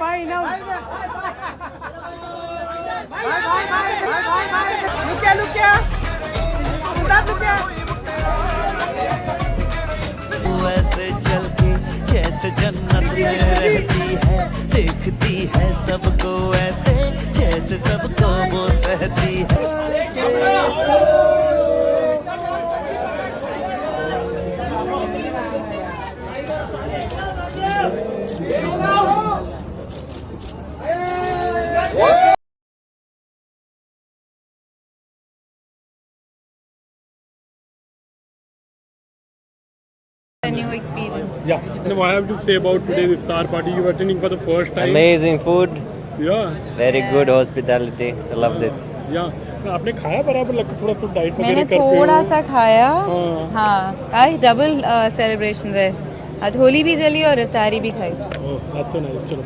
भाई ना लुक क्या ऐसे चलती जैसे जन्नत में रहती है, देखती है सबको ऐसे जैसे सबको वो सहती है। A new experience. Yeah. Now, what I have to say about today's iftar party? You were attending for the first time. Amazing food, Yeah. very good hospitality. I loved it. Yeah. आपने खाया बराबर लगता थोड़ा तो diet मैंने वगैरह करते थोड़ा सा खाया। हाँ। हाँ, आज डबल सेलिब्रेशंस है। आज होली भी जली और इफ्तारी भी खाई। ओह, that's so nice. चलो।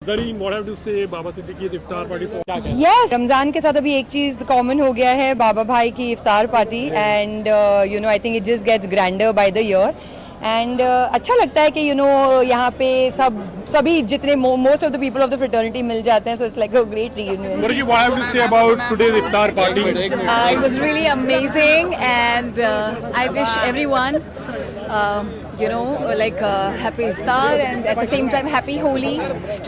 Zareen, what I have to say Baba Siddique की iftar party for क्या कहते Yes, रमजान के साथ अभी एक चीज कॉमन हो गया है, बाबा भाई की iftar party and you know I think it just gets grander by the year and अच्छा लगता है कि यू नो यहाँ पे सभी जितने most of the people of the fraternity मिल जाते हैं, so it's like a great reunion. What do you have to say about today's iftar party? It was really amazing, and I wish everyone, happy Iftar, and at the same time, happy Holi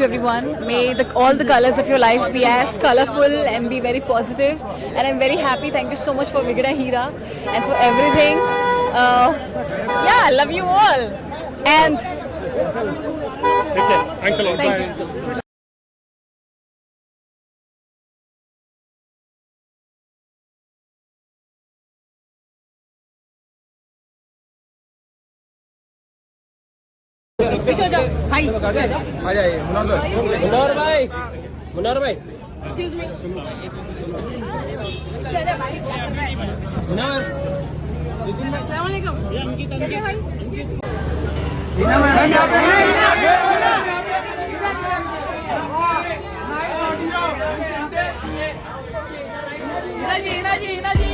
to everyone. May all the colors of your life be as colorful and be very positive. And I'm very happy. Thank you so much for Vigada Hira and for everything. I love you all. And Take care. Thanks a lot. Thank Bye. you. आ जाइए मुनव्वर भाई Excuse me. Munawwar Assalamualaikum. कैसे भाई? हिना जी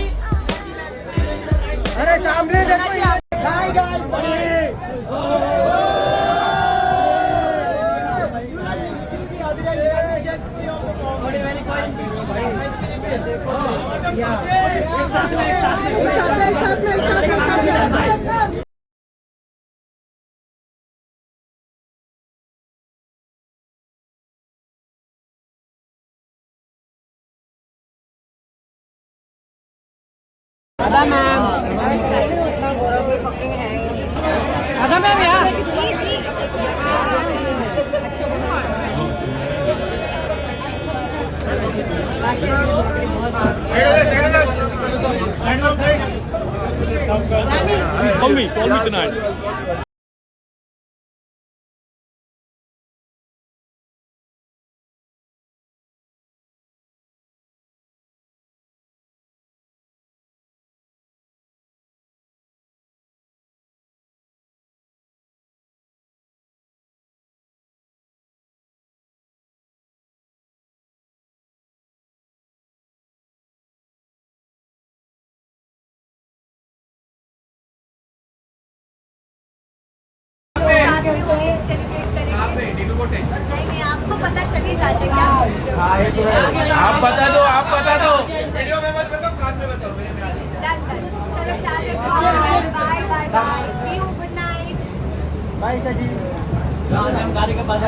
अरे सामने देखो आधा ma'am यार Call me tonight. नहीं आपको पता चली जाते क्या? आप बता दो वीडियो में मत बताओ, कान में बताओ। चलो bye bye bye, see you, good night, bye Saji. गाड़ी के पास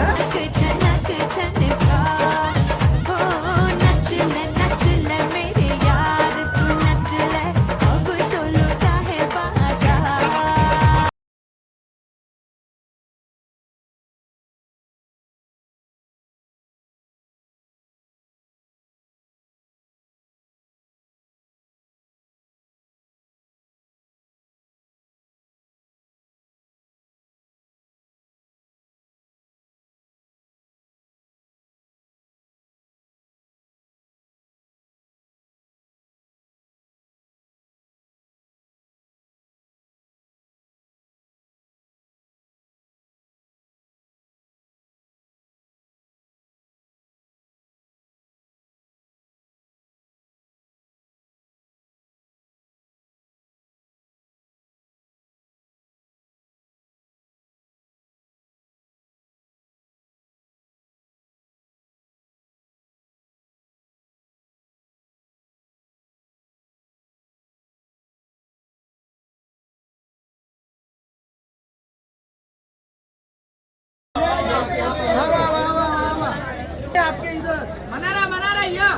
आपके इधर मनारा ये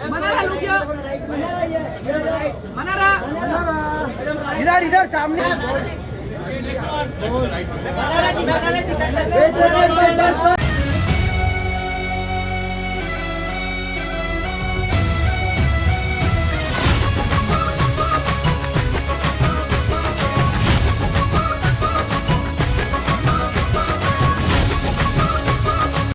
मनारा लुकिया मनारा इधर इधर सामने